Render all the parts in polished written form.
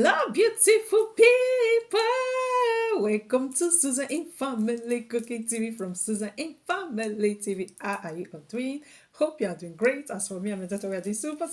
Hello, beautiful people. Welcome to Susan in Family Cooking TV from Susan in Family TV. How are you all doing? Hope you are doing great. As for me, I'm a daughter. We are doing super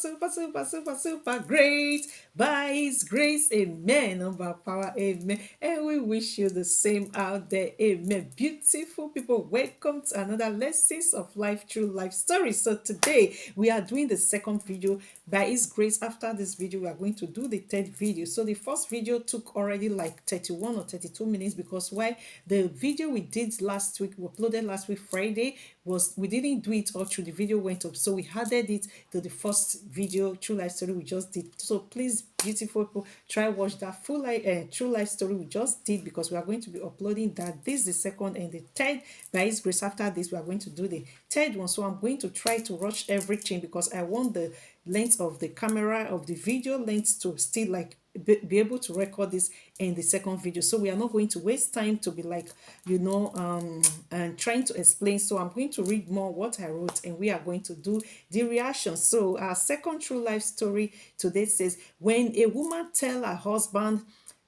great. By His grace, amen. Number power, amen. And we wish you the same out there, amen. Beautiful people, welcome to another Lessons of Life True Life Story. So today we are doing the second video. By His grace, after this video, we are going to do the third video. So the first video took already like 31 or 32 minutes because why the video we did last week, we uploaded last week Friday, was we didn't do it all through. The video went up, so we added it to the first video, True Life Story, we just did. So please, beautiful people, try watch that full True Life Story we just did, because we are going to be uploading that. This is the second and the third. By His grace, after this we are going to do the third one. So I'm going to try to rush everything because I want the length of the camera of the video length to still like be able to record this in the second video. So we are not going to waste time to be like, and trying to explain. So I'm going to read more what I wrote and we are going to do the reaction. So our second true life story today says, when a woman tell her husband,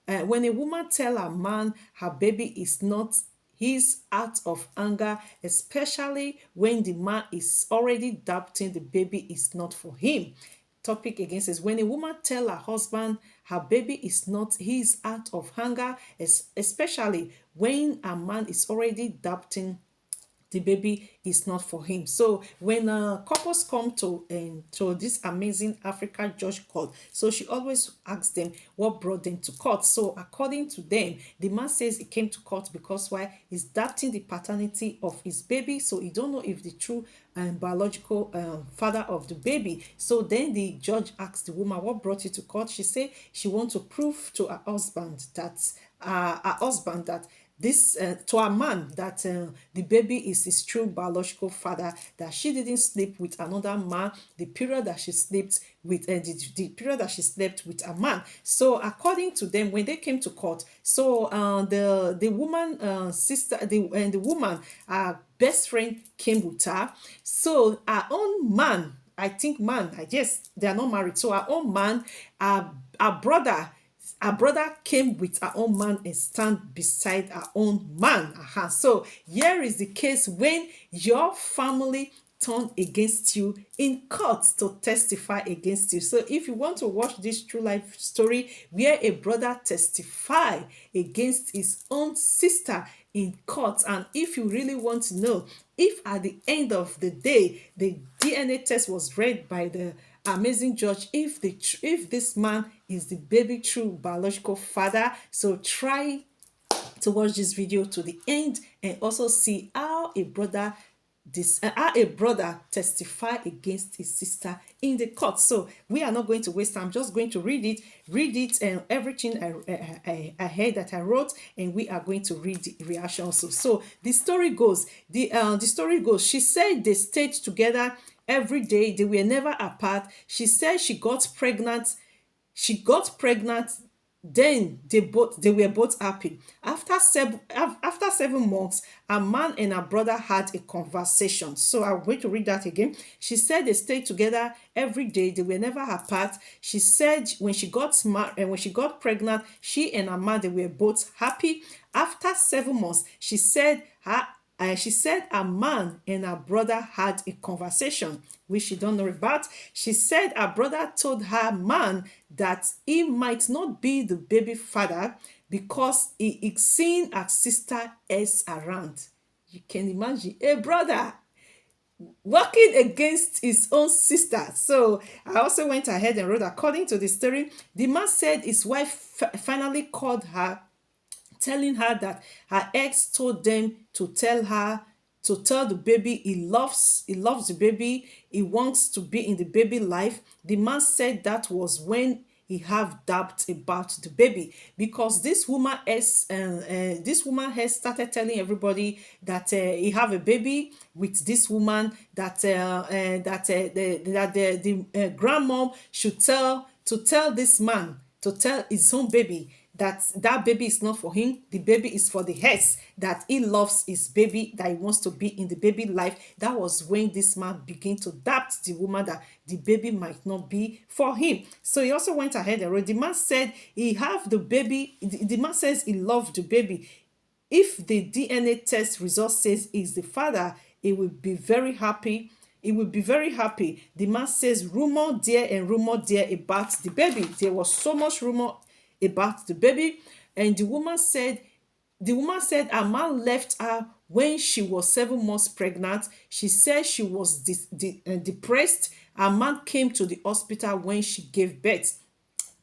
when a woman tell a man her baby is not his, out of anger, especially when the man is already doubting the baby is not for him. Topic again says, when a woman tell her husband her baby is not his, out of anger, especially when a man is already doubting the baby is not for him. So when couples come to this amazing Africa judge court, so she always asks them what brought them to court. So according to them, the man says he came to court because why he's doubting the paternity of his baby. So he don't know if the true biological father of the baby. So then the judge asked the woman, what brought you to court? She said she wants to prove to her husband that this to a man that the baby is his true biological father, that she didn't sleep with another man the period that she slept with the period that she slept with a man. So according to them, when they came to court, so the woman sister the woman best friend came with her. So her own man, I think man, I guess they are not married, so her own man, her brother came with her own man and stand beside her own man. So here is the case when your family turn against you in court to testify against you. So if you want to watch this true life story where a brother testify against his own sister in court, and if you really want to know if at the end of the day the DNA test was read by the amazing judge, if this man is the baby true biological father, so try to watch this video to the end and also see how a brother testify against his sister in the court. So we are not going to waste time. I'm just going to read it and everything I heard that I wrote, and we are going to read the reaction also. So the story goes, she said they stayed together every day, they were never apart. She said she got pregnant, then they were both happy. After 7 months, a man and her brother had a conversation. So I'm going to read that again. She said they stayed together every day, they were never apart. She said when she got pregnant, she and her man, they were both happy. After 7 months, she said a man and her brother had a conversation, which she don't know about. She said her brother told her man that he might not be the baby father because he is seeing her sister S around. You can imagine a brother working against his own sister. So I also went ahead and wrote, according to the story, the man said his wife finally called her, telling her that her ex told them to tell the baby he loves the baby, he wants to be in the baby life. The man said that was when he have doubt about the baby, because this woman has started telling everybody that he have a baby with this woman, that the grandmom should tell this man to tell his own baby that that baby is not for him. The baby is for the heads, that he loves his baby, that he wants to be in the baby life. That was when this man began to doubt the woman that the baby might not be for him. So he also went ahead and wrote, the man said he have the baby, the man says he loved the baby. If the DNA test result says he's the father, he will be very happy. He will be very happy. The man says rumor there and rumor there about the baby. There was so much rumor about the baby. And the woman said a man left her when she was 7 months pregnant. She said she was depressed. A man came to the hospital when she gave birth.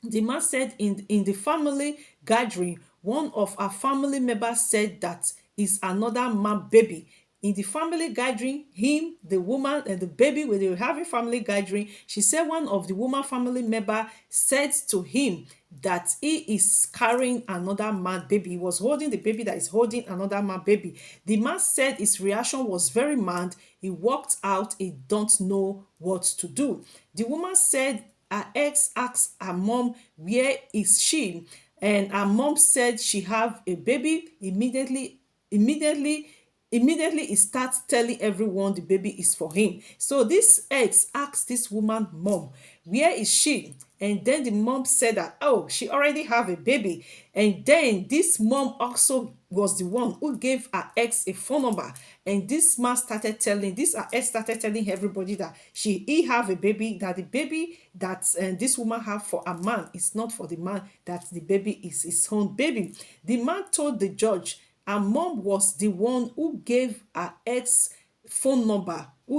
The man said in the family gathering, one of her family members said that is another man baby. In the family gathering, him, the woman, and the baby, when they were having family gathering, she said one of the woman family member said to him that he is carrying another man baby. He was holding the baby that is holding another man baby. The man said his reaction was very mad. He walked out. He don't know what to do. The woman said her ex asked her mom, where is she? And her mom said she have a baby. Immediately he starts telling everyone the baby is for him. So this ex asked this woman mom, where is she? And then the mom said that, oh, she already have a baby. And then this mom also was the one who gave her ex a phone number. And this man started telling, her ex started telling everybody that he have a baby, that the baby that this woman have for a man is not for the man, that the baby is his own baby. The man told the judge her mom was the one who gave her ex phone number, a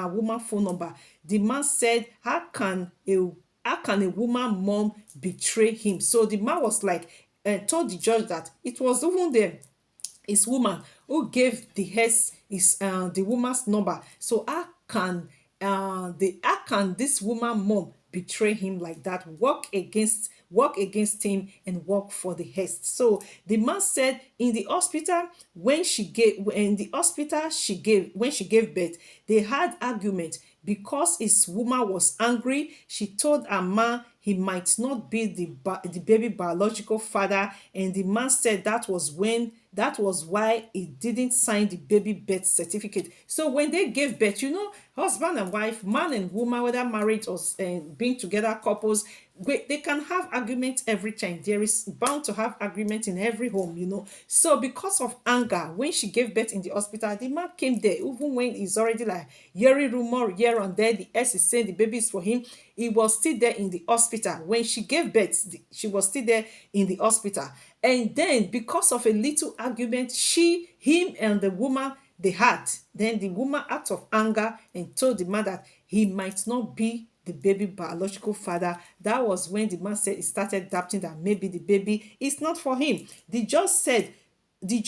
woman phone number. The man said, how can a woman mom betray him? So the man was like, told the judge that it was even his woman who gave the woman's number. So how can this woman mom betray him like that, work against him and work for the hest? So the man said in the hospital when she gave birth, they had argument because his woman was angry. She told her man he might not be the baby biological father, and the man said that was why he didn't sign the baby birth certificate. So when they gave birth, husband and wife, man and woman, whether married or being together couples, they can have arguments every time. There is bound to have argument in every home. So because of anger, when she gave birth in the hospital, the man came there, even when he's already like hearing rumor here and there, the ex is saying the baby is for him. He was still there in the hospital. When she gave birth, she was still there in the hospital. And then because of a little argument, him and the woman, they had, then the woman out of anger and told the man that he might not be the baby biological father. That was when the man said he started doubting that maybe the baby is not for him. The judge said the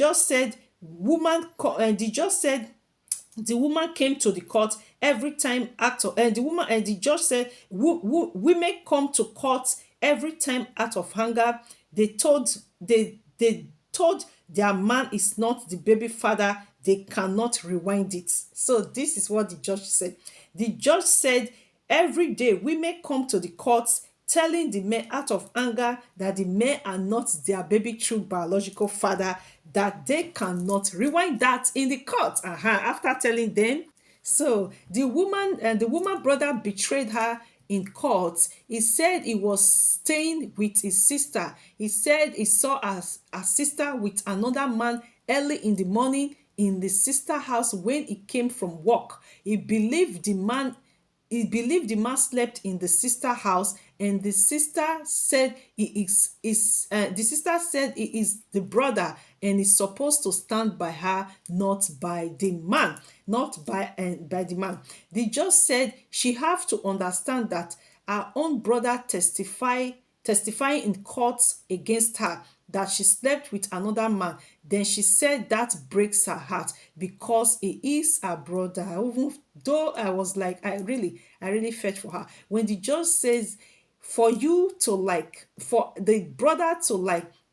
woman came to the court every time the judge said women come to court every time out of anger. They told their man is not the baby father. They cannot rewind it. So this is what the judge said. The judge said every day women come to the courts telling the men out of anger that the men are not their baby true biological father, that they cannot rewind that in the court. After telling them, so the woman brother betrayed her in court. He said he was staying with his sister. He said he saw a sister with another man early in the morning in the sister house when he came from work. He believed the man slept in the sister house, and the sister said he is the brother and is supposed to stand by her, not by the man. The judge said she have to understand that her own brother testifying in court against her that she slept with another man. Then she said that breaks her heart because he is her brother. Even though I was like, I really felt for her. When the judge says for the brother to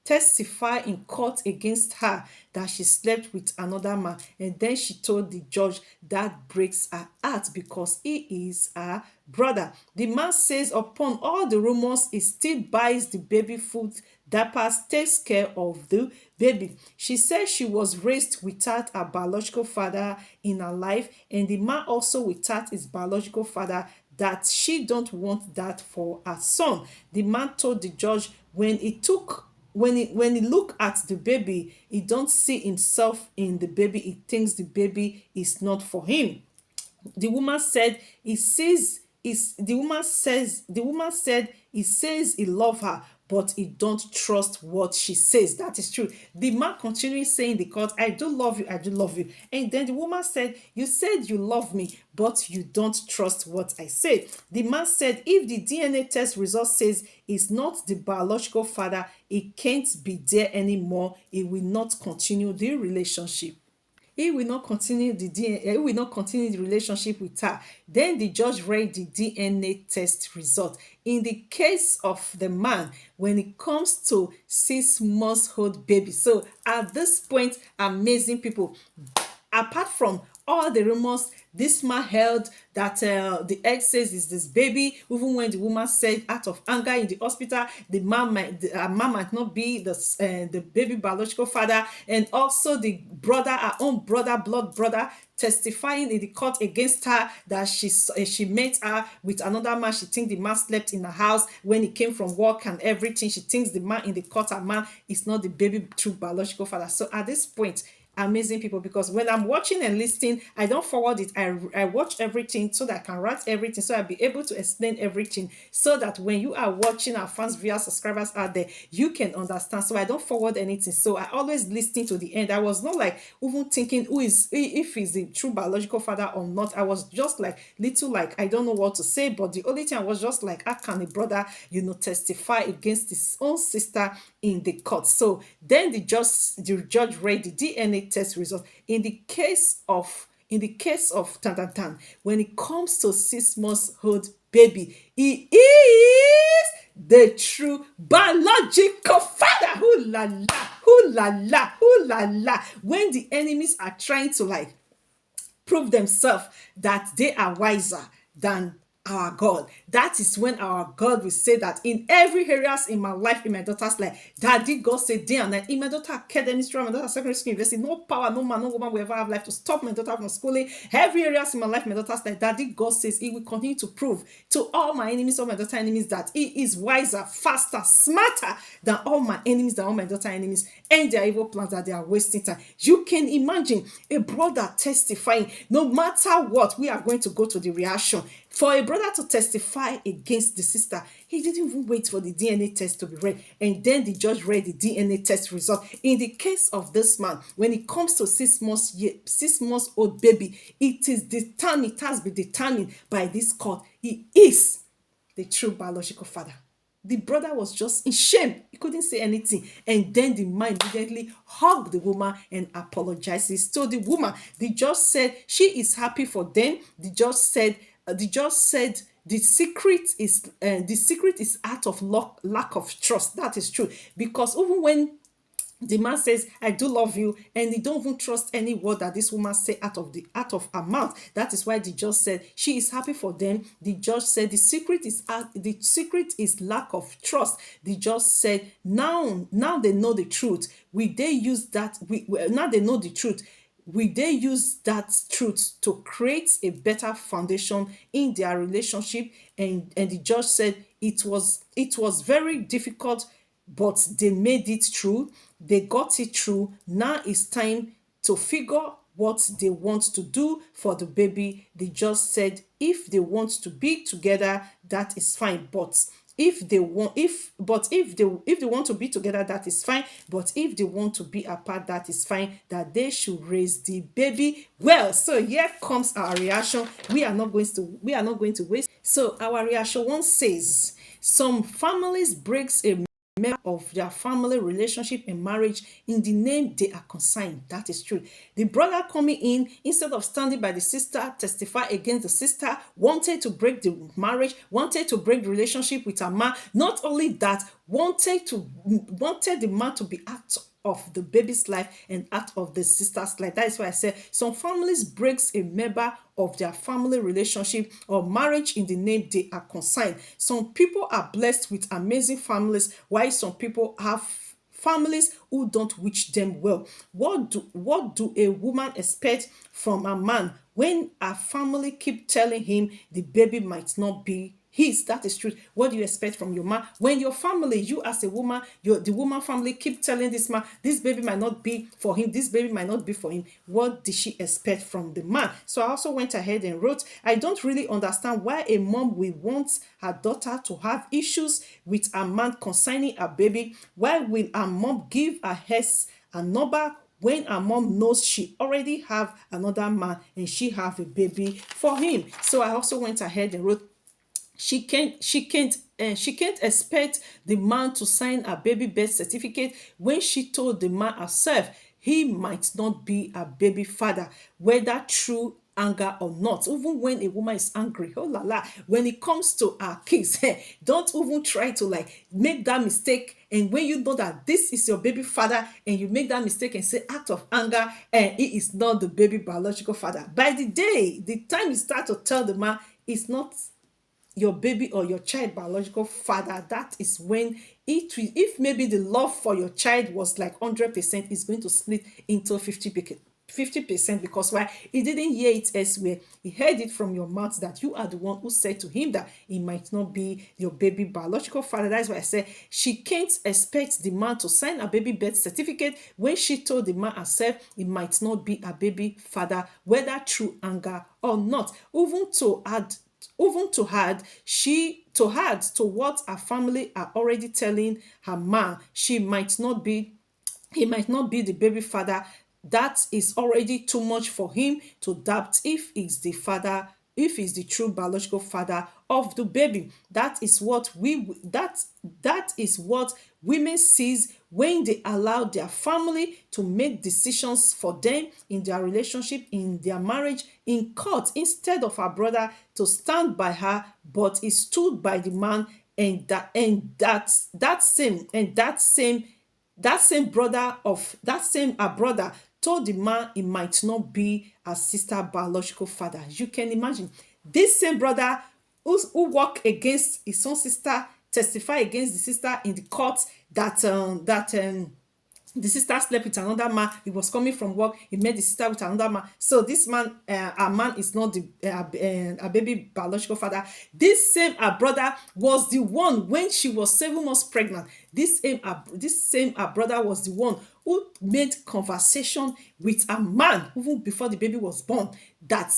testify in court against her that she slept with another man. And then she told the judge that breaks her heart because he is her brother. The man says upon all the rumors, he still buys the baby food, diapers, takes care of the baby. She said she was raised without a biological father in her life, and the man also without his biological father, that she don't want that for her son. The man told the judge when he look at the baby, he don't see himself in the baby. He thinks the baby is not for him. The woman said he says is the woman said he says he love her, but he don't trust what she says. That is true. The man continuing saying in the court, I do love you, I do love you. And then the woman said, you said you love me, but you don't trust what I say. The man said, if the DNA test result says he's not the biological father, he can't be there anymore. He will not continue the relationship. He will not continue the DNA, he will not continue the relationship with her. Then the judge read the DNA test result. In the case of the man, when it comes to 6 months old baby. So at this point, amazing people, apart from all the rumors this man held that the egg says is this baby, even when the woman said out of anger in the hospital, the man might not be the baby biological father, and also the brother, her own brother, blood brother, testifying in the court against her that she met her with another man. She thinks the man slept in the house when he came from work and everything. She thinks the man in the court, her man, is not the baby true biological father. So at this point, amazing people, because when I'm watching and listening, I don't forward it. I watch everything so that I can write everything, so I'll be able to explain everything, so that when you are watching, our fans, viewers, subscribers out there, you can understand. So I don't forward anything, so I always listen to the end. I was not like even thinking if he's the true biological father or not. I was just like little, like I don't know what to say. But the only thing I was just like, how can a brother testify against his own sister in the court? So then the judge read the DNA test result. In the case of when it comes to 6 months old baby, he is the true biological father. Ooh la la, ooh la la, ooh la la. When the enemies are trying to like prove themselves that they are wiser than our God, that is when our God will say that in every areas in my life, in my daughter's life, Daddy God said day and night, in my daughter academy, my daughter secondary school, university, no power, no man, no woman will ever have life to stop my daughter from schooling. Every areas in my life, my daughter's life, Daddy God says he will continue to prove to all my enemies, all my daughter enemies, that he is wiser, faster, smarter than all my enemies, than all my daughter enemies, and their evil plans that they are wasting time. You can imagine a brother testifying. No matter what, we are going to go to the reaction. For a brother to testify against the sister, he didn't even wait for the DNA test to be read. And then the judge read the DNA test result. In the case of this man, when it comes to 6 months old baby, it has been determined by this court. He is the true biological father. The brother was just in shame. He couldn't say anything. And then the man immediately hugged the woman and apologizes to the woman. The judge said she is happy for them. The judge said the secret is out of lack of trust. That is true, because even when the man says, I do love you, and he don't even trust any word that this woman say out of her mouth. That is why the judge said she is happy for them. The judge said the secret is lack of trust. The judge said now they know the truth. Now they know the truth. Will they use that truth to create a better foundation in their relationship? And the judge said it was very difficult, but they made it through. They got it through. Now it's time to figure what they want to do for the baby. They just said if they want to be together, that is fine. But if they want to be together, that is fine. But if they want to be apart, that is fine. That they should raise the baby well. So here comes our reaction. We are not going to waste. So our reaction one says, some families breaks a member of their family relationship and marriage in the name they are consigned. That is true. The brother coming in, instead of standing by the sister, testify against the sister, wanted to break the marriage, wanted to break the relationship with her man. Not only that, wanted the man to be out of the baby's life and out of the sister's life. That is why I said some families breaks a member of their family relationship or marriage in the name they are consigned. Some people are blessed with amazing families, while some people have families who don't wish them well. What do a woman expect from a man when a family keep telling him the baby might not be his? That is true. What do you expect from your man when your family, you as a woman, the woman family keep telling this man this baby might not be for him, this baby might not be for him? What did she expect from the man? So I also went ahead and wrote, I don't really understand why a mom will want her daughter to have issues with a man concerning a baby. Why will a mom give a number when her mom knows she already have another man and she have a baby for him? So I also went ahead and wrote, she can't expect the man to sign a baby birth certificate when she told the man herself he might not be a baby father, whether through anger or not. Even when a woman is angry, oh la la, when it comes to our kids, don't even try to like make that mistake. And when you know that this is your baby father and you make that mistake and say out of anger and he is not the baby biological father, by the time you start to tell the man it's not your baby or your child biological father, that is when if maybe the love for your child was like 100%, it's going to split into 50%, because why? He didn't hear it elsewhere. He heard it from your mouth that you are the one who said to him that he might not be your baby biological father. That's why I said she can't expect the man to sign a baby birth certificate when she told the man herself he might not be a baby father, whether through anger or not. Even to add to what her family are already telling her man, he might not be the baby father. That is already too much for him to doubt if he's the true biological father of the baby. That is what women sees when they allow their family to make decisions for them in their relationship, in their marriage, in court, instead of her brother to stand by her, but he stood by the man. And that same brother told the man he might not be a sister biological father. You can imagine this same brother who work against his own sister, testify against the sister in the court that the sister slept with another man. He was coming from work. He met the sister with another man. So this man, a man is not a baby biological father. This same brother was the one when she was 7 months pregnant. This same brother was the one who made conversation with a man even before the baby was born that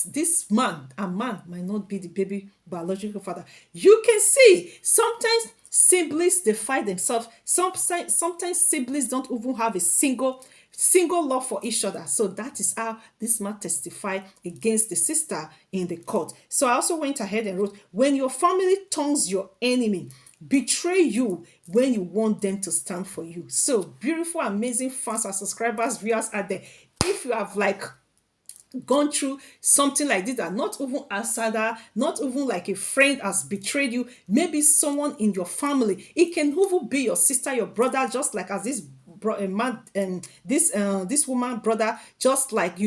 a man might not be the baby biological father. You can see sometimes siblings, they fight themselves. Sometimes siblings don't even have a single love for each other. So that is how this man testified against the sister in the court. So I also went ahead and wrote, when your family turns your enemy, betray you when you want them to stand for you. So beautiful, amazing fans and subscribers, viewers out there, if you have like gone through something like this, that not even outsider, not even like a friend has betrayed you, maybe someone in your family, it can even be your sister, your brother, just like as this man and this woman brother, just like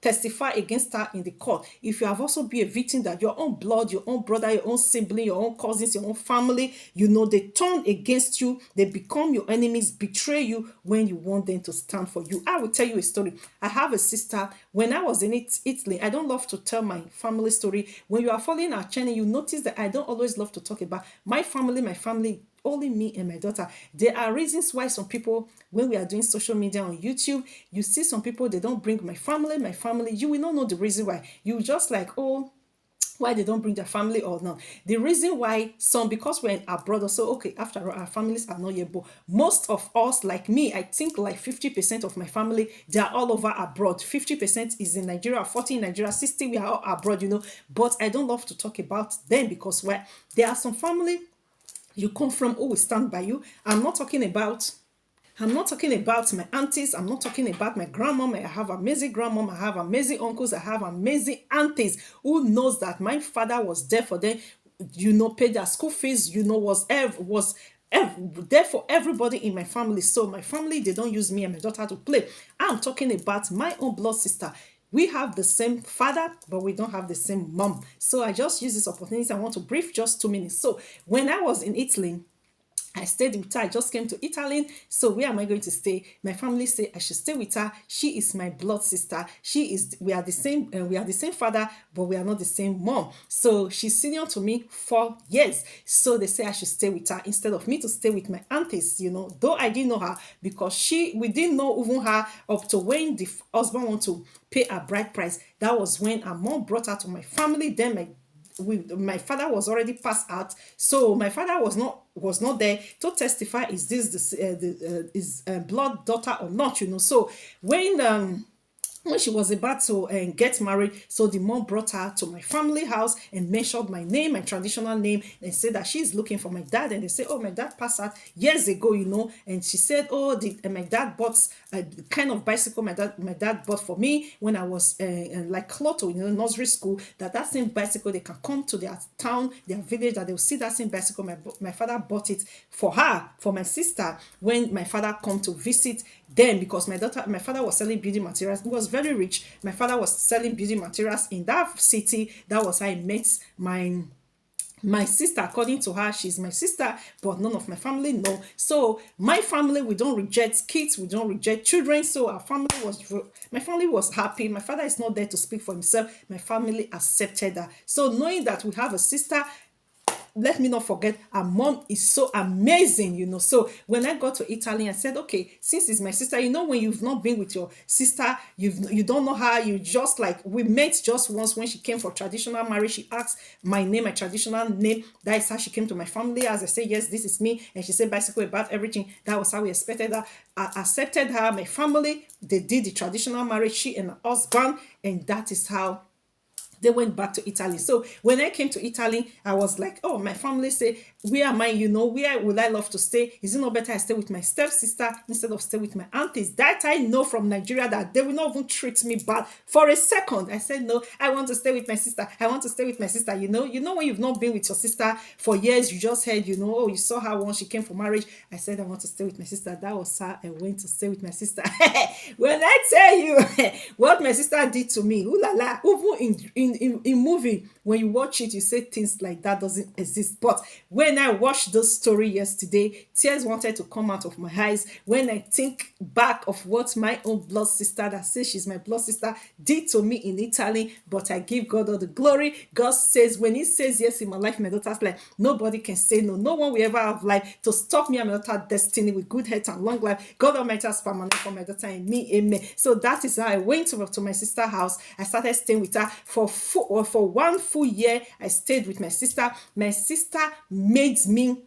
testify against her in the court. If you have also been a victim that your own blood, your own brother, your own sibling, your own cousins, your own family, they turn against you, they become your enemies, betray you when you want them to stand for you. I will tell you a story. I have a sister. When I was in Italy, I don't love to tell my family story. When you are following our channel, you notice that I don't always love to talk about my family, only me and my daughter. There are reasons why some people, when we are doing social media on YouTube, you see some people, they don't bring my family, you will not know the reason why. You just like, oh, why they don't bring their family or not. The reason why, because we're abroad, so okay, after all, our families are not here, but most of us, like me, I think like 50% of my family, they are all over abroad. 50% is in Nigeria, 40 in Nigeria, 60 we are all abroad, but I don't love to talk about them because there are some family you come from, who will stand by you. I'm not talking about my aunties. I'm not talking about my grandmom. I have amazing grandmom. I have amazing uncles. I have amazing aunties who knows that my father was there for them. Paid their school fees. There for everybody in my family. So my family, they don't use me and my daughter to play. I'm talking about my own blood sister. We have the same father, but we don't have the same mom. So I just use this opportunity. I want to brief just 2 minutes. So when I was in Italy, I stayed with her. I just came to Italy. So where am I going to stay? My family say I should stay with her. She is my blood sister. We are the same, we are the same father, but we are not the same mom. So she's senior to me 4 years. So they say I should stay with her instead of me to stay with my aunties, though I didn't know her because we didn't know even her up to when the husband want to pay a bride price. That was when her mom brought her to my family. Then my father was already passed out, so my father was not there to testify is this is blood daughter or not. So when she was about to get married, so the mom brought her to my family house and mentioned my name, my traditional name, and said that she's looking for my dad. And they say, oh, my dad passed out years ago, and she said, oh, my dad bought a kind of bicycle my dad bought for me when I was like Clotto, nursery school, that same bicycle, they can come to their town, their village, that they'll see that same bicycle. My father bought it for her, for my sister, when my father come to visit them, because my father was selling building materials. He was very rich. My father was selling building materials in that city. That was how I met my sister. According to her, she's my sister, but none of my family know. So my family, we don't reject kids, we don't reject children. So my family was happy. My father is not there to speak for himself. My family accepted that. So knowing that we have a sister, let me not forget, her mom is so amazing. So when I got to Italy, I said, okay, since it's my sister, when you've not been with your sister, you don't know her, you just like, we met just once when she came for traditional marriage. She asked my name, my traditional name. That is how she came to my family. As I said, yes, this is me. And she said basically about everything. That was how we expected her. I accepted her. My family, they did the traditional marriage, she and her husband, and that is how they went back to Italy. So when I came to Italy, I was like, oh, my family say, where am I, where would I love to stay? Is it not better I stay with my stepsister instead of stay with my aunties? That I know from Nigeria that they will not even treat me bad. For a second, I said, no, I want to stay with my sister. I want to stay with my sister. When you've not been with your sister for years, you just heard, oh, you saw her once she came for marriage. I said, I want to stay with my sister. That was how I went to stay with my sister. When I tell you what my sister did to me, ooh la la, even in movie, when you watch it, you say things like that doesn't exist. But when I watched this story yesterday, tears wanted to come out of my eyes when I think back of what my own blood sister, that says she's my blood sister, did to me in Italy. But I give God all the glory. God says, when he says yes in my life, my daughter's life, nobody can say no. No one will ever have life to stop me and my daughter's destiny with good health and long life. God Almighty has permanent for my daughter and me. Amen. So that is how I went to my sister's house. I started staying with her for 1 full year. I stayed with my sister. My sister made me,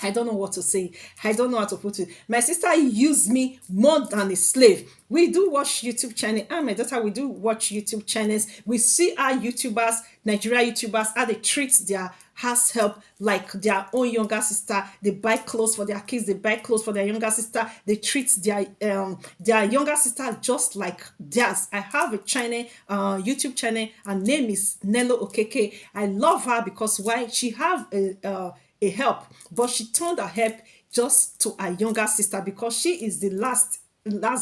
I don't know what to say. I don't know how to put it. My sister used me more than a slave. We do watch YouTube channel. And my daughter, we do watch YouTube channels. We see our YouTubers, Nigeria YouTubers, how they treat their house help like their own younger sister. They buy clothes for their kids. They buy clothes for their younger sister. They treat their younger sister just like theirs. I have a channel, YouTube channel. Her name is Nello Okeke. I love her because why? She have a help, but she turned her help just to her younger sister because she is the last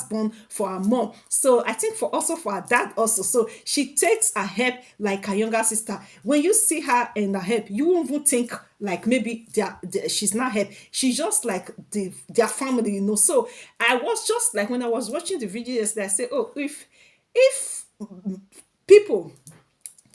born for her mom. So I think for her dad also. So she takes her help like her younger sister. When you see her and her help, you won't even think like maybe she's not help. She's just like their family, So I was just like, when I was watching the video yesterday, I said, oh, if people,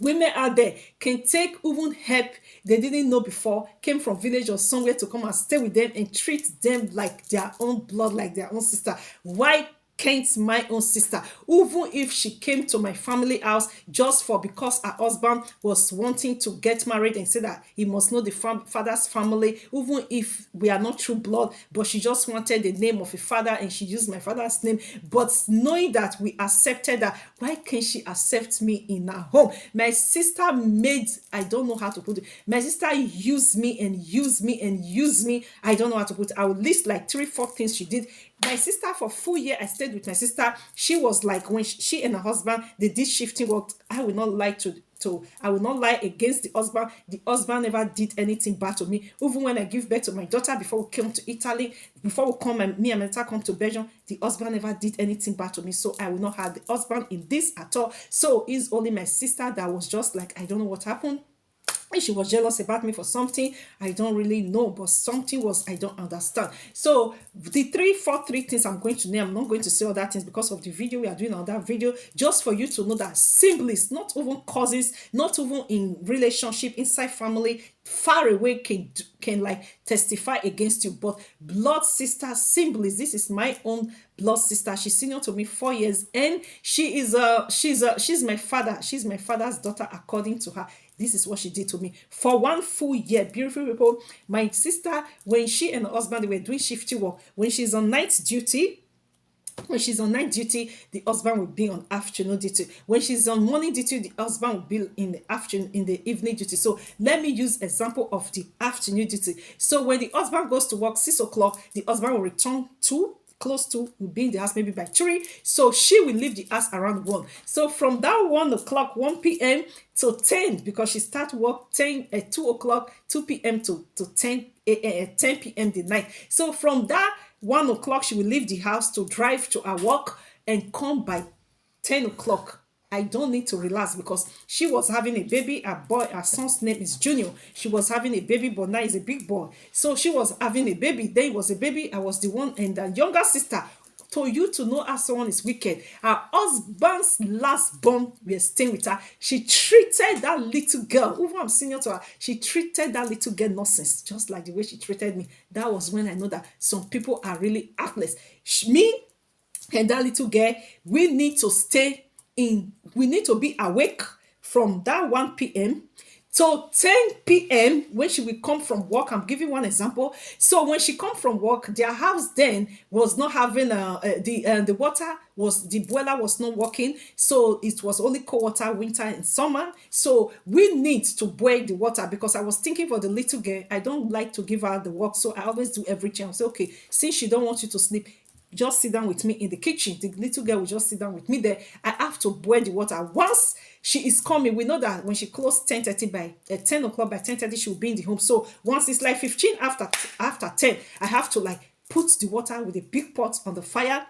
women out there can take even help they didn't know before, came from village or somewhere to come and stay with them and treat them like their own blood, like their own sister, why Kent, my own sister, even if she came to my family house just for because her husband was wanting to get married and said that he must know the father's family, even if we are not true blood, but she just wanted the name of a father and she used my father's name. But knowing that we accepted that, why can't she accept me in her home? My sister made, I don't know how to put it, my sister used me and used me and used me. I don't know how to put it. I would list like 3-4 things she did. My sister, for full year I stayed with my sister. She was like, when she and her husband, they did shifting work. I will not lie I will not lie against the husband. The husband never did anything bad to me. Even when I give birth to my daughter, before we came to Italy, before we come and me and my daughter come to Belgium, the husband never did anything bad to me. So I will not have the husband in this at all. So it's only my sister that was just like, I don't know what happened. She was jealous about me for something I don't really know, but something was I don't understand. So the 3 things I'm going to name, I'm not going to say other things because of the video we are doing on that video, just for you to know that siblings, not even cousins, not even in relationship inside family, far away can like testify against you, but blood sister, siblings. This is my own blood sister. She's senior to me 4 years, and she's my father's daughter according to her. This is what she did to me for 1 full year. Beautiful people, my sister, when she and her husband, they were doing shifty work, when she's on night duty, the husband will be on afternoon duty. When she's on morning duty, the husband will be in the afternoon, in the evening duty. So let me use example of the afternoon duty. So when the husband goes to work 6 o'clock, the husband will return to close to, will be in the house maybe by 3. So she will leave the house around 1. So from that 1 o'clock, 1 p.m. to 10, because she starts work 10 at 2 o'clock, 2 p.m. to 10 p.m. the night. So from that 1 o'clock, she will leave the house to drive to her work and come by 10 o'clock. I don't need to relax because she was having a baby. Her son's name is Junior. She was having a baby, but now he's a big boy. So she was having a baby. Then it was a baby. I was the one, and the younger sister. For you to know how someone is wicked, her husband's last born were staying with her. She treated that little girl, even I'm senior to her, she treated that little girl nonsense, just like the way she treated me. That was when I know that some people are really heartless. Me and that little girl, we need to be awake from that 1 p.m. to 10 p.m. when she will come from work. I'm giving one example. So when she come from work, their house then was not having the water was, the boiler was not working. So it was only cold water, winter and summer. So we need to boil the water, because I was thinking for the little girl, I don't like to give her the work. So I always do everything. I say, okay, since she don't want you to sleep, just sit down with me in the kitchen. The little girl will just sit down with me there. I have to boil the water. Once she is coming, we know that when she closes 10:30, by 10 o'clock, by 10:30, she will be in the home. So once it's like 15 after 10, I have to like put the water with a big pot on the fire.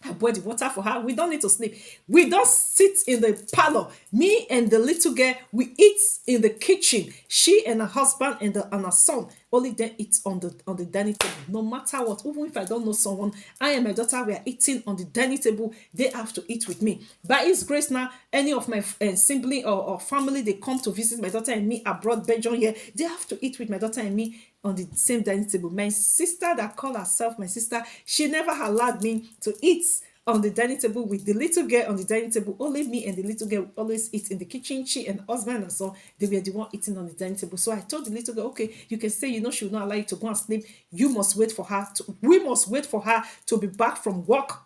I boil the water for her. We don't need to sleep. We don't sit in the parlor. Me and the little girl, we eat in the kitchen. She and her husband and her son only then eat on the dining table. No matter what, even if I don't know someone, I and my daughter, we are eating on the dining table. They have to eat with me. By His grace now, any of my sibling or family, they come to visit my daughter and me abroad, Belgium here, they have to eat with my daughter and me on the same dining table. My sister that called herself my sister, she never allowed me to eat on the dining table with the little girl on the dining table. Only me and the little girl always eat in the kitchen. She and husband and son, they were the one eating on the dining table. So I told the little girl, okay, you can stay, she will not allow you to go and sleep. You must wait for her we must wait for her to be back from work.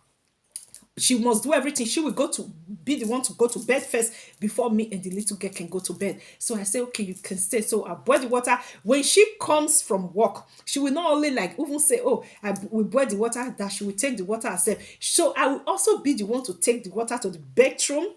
She must do everything. She will be the one to go to bed first before me and the little girl can go to bed. So I say, okay, you can stay. So I boil the water. When she comes from work, she will not only like even say, oh, I will boil the water, that she will take the water herself. So I will also be the one to take the water to the bedroom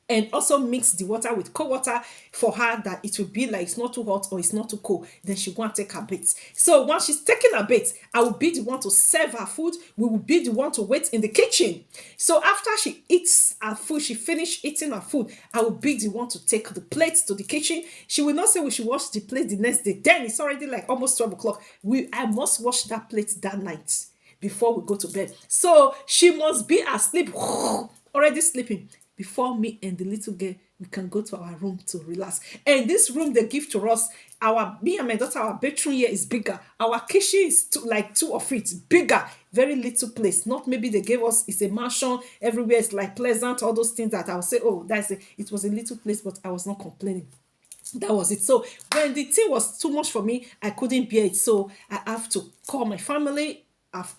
and also mix the water with cold water for her, that it will be like it's not too hot or it's not too cold. Then she want to take her bath. So once she's taking her bath, I will be the one to serve her food. We will be the one to wait in the kitchen. So after she eats her food, she finished eating her food, I will be the one to take the plates to the kitchen. She will not say we should wash the plate the next day. Then it's already like almost 12 o'clock. I must wash that plate that night before we go to bed. So she must be asleep, already sleeping, before me and the little girl, we can go to our room to relax. And this room they give to us, me and my daughter, our bedroom here is bigger. Our kitchen is like 2 of it bigger. very little place. Not maybe they gave us, it's a mansion, everywhere is like pleasant, all those things that I'll say, oh, that's it. It was a little place, but I was not complaining. That was it. So when the thing was too much for me, I couldn't bear it. So I have to call my family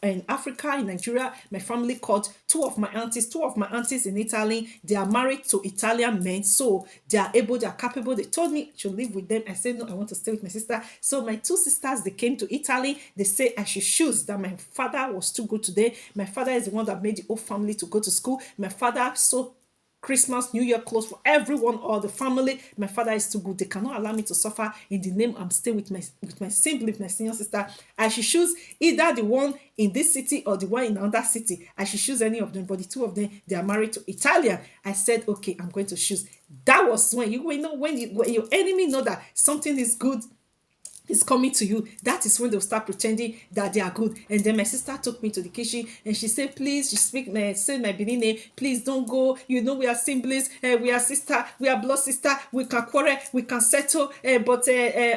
in Africa, in Nigeria. My family called two of my aunties in Italy. They are married to Italian men, so they are able, they are capable. They told me to live with them. I said no, I want to stay with my sister. So my two sisters, they came to Italy. They say I should choose, that my father was too good today. My father is the one that made the whole family to go to school. My father so Christmas, New Year clothes for everyone or the family. My father is too good. They cannot allow me to suffer in the name I'm staying with my sibling, my senior sister. I should choose either the one in this city or the one in another city. I should choose any of them. But the two of them, they are married to Italian. I said, okay, I'm going to choose. That was when when your enemy know that something is good is coming to you, that is when they'll start pretending that they are good. And then my sister took me to the kitchen and she said, please, she said my Benin name, please don't go, you know we are siblings, we are sister, we are blood sister, we can quarrel, we can settle, but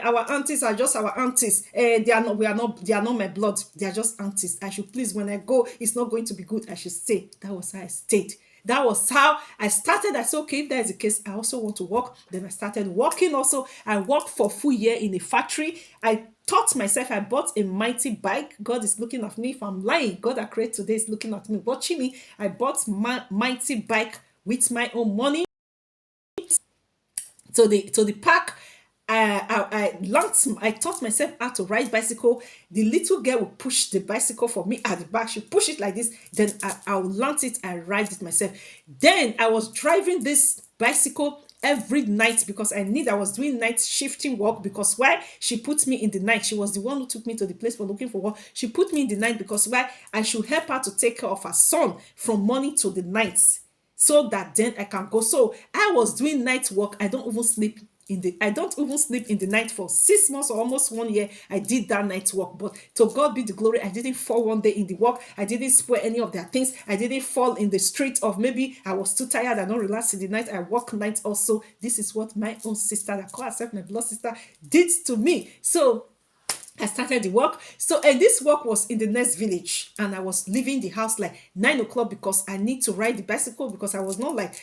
our aunties are just our aunties, they are not my blood, they are just aunties. I should please, when I go, it's not going to be good, I should stay. That was how I stayed. That was how I started. I said, okay, if that is the case, I also want to work. Then I started working also. I worked for a full year in a factory. I taught myself, I bought a mighty bike. God is looking at me. If I'm lying, God that created today is looking at me, watching me. I bought my mighty bike with my own money to the park. I taught myself how to ride bicycle. The little girl would push the bicycle for me at the back. She push it like this. Then I'll launch it. I ride it myself. Then I was driving this bicycle every night because I was doing night shifting work. Because why? She put me in the night. She was the one who took me to the place for looking for work. She put me in the night because why? I should help her to take care of her son from morning to the night, so that then I can go. So I was doing night work. I don't even sleep in the night for 6 months or almost 1 year. I did that night work. But to God be the glory, I didn't fall one day in the work. I didn't spoil any of their things. I didn't fall in the street of maybe I was too tired, I don't relax in the night. I work night also. This is what my own sister that call herself my blood sister did to me. So I started the work. So, and this work was in the next village, and I was leaving the house like 9 o'clock because I need to ride the bicycle because I was not like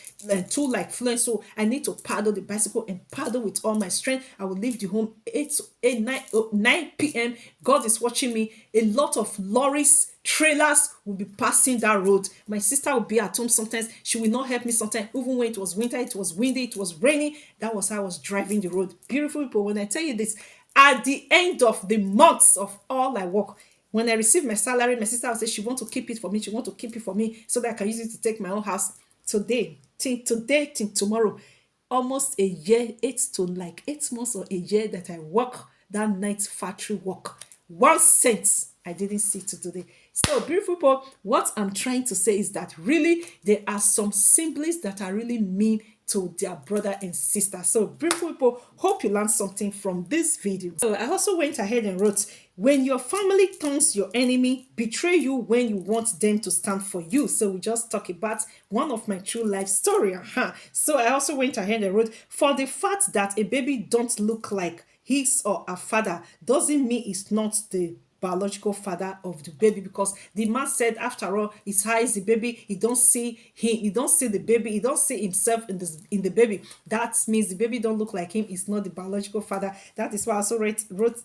too like fluent. So I need to paddle the bicycle and paddle with all my strength. I will leave the home 9 p.m. God is watching me. A lot of lorries, trailers will be passing that road. My sister will be at home sometimes. She will not help me sometimes. Even when it was winter, it was windy, it was rainy. That was how I was driving the road. Beautiful people, when I tell you this, at the end of the months of all I work, when I receive my salary, my sister will say she want to keep it for me. She want to keep it for me so that I can use it to take my own house. Today, till tomorrow, almost a year, 8 months or a year that I work that night factory work. 1 cent I didn't see to today. So beautiful people, what I'm trying to say is that really there are some siblings that are really mean to their brother and sister. So beautiful people, hope you learned something from this video. So I also went ahead and wrote, when your family turns your enemy, betray you when you want them to stand for you. So we just talk about one of my true life story. So I also went ahead and wrote, for the fact that a baby don't look like his or her father doesn't mean it's not the biological father of the baby, because the man said after all his eyes the baby, he don't see the baby, he don't see himself in the baby. That means the baby don't look like him, it's not the biological father. That is why I also wrote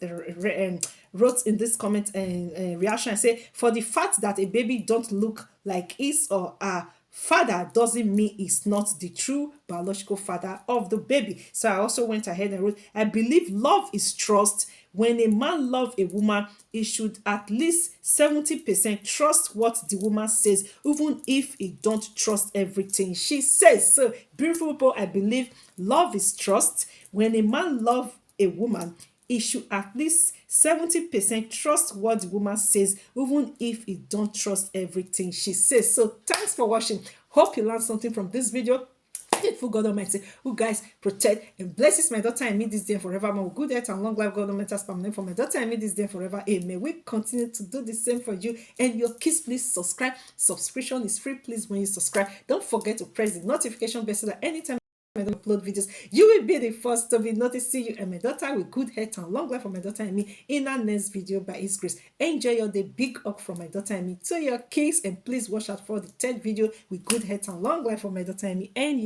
in this comment and reaction, I say, for the fact that a baby don't look like his or her father doesn't mean it's not the true biological father of the baby. So I also went ahead and wrote, I believe love is trust. When a man loves a woman, he should at least 70% trust what the woman says, even if he don't trust everything she says. So beautiful people, I believe love is trust. When a man loves a woman, he should at least 70% trust what the woman says, even if he don't trust everything she says. So thanks for watching. Hope you learned something from this video. Faithful God Almighty, who guys protect and blesses my daughter and me this day and forevermore. Good health and long life, God Almighty, has permanent for my daughter and me this day and forever. Amen. We continue to do the same for you and your kids. Please subscribe. Subscription is free. Please, when you subscribe, don't forget to press the notification bell so that anytime I upload videos, you will be the first to be noticing you and my daughter with good health and long life for my daughter and me in our next video by His grace. Enjoy your day. Big up from my daughter and me to your kids, and please watch out for the third video with good health and long life for my daughter and me and you.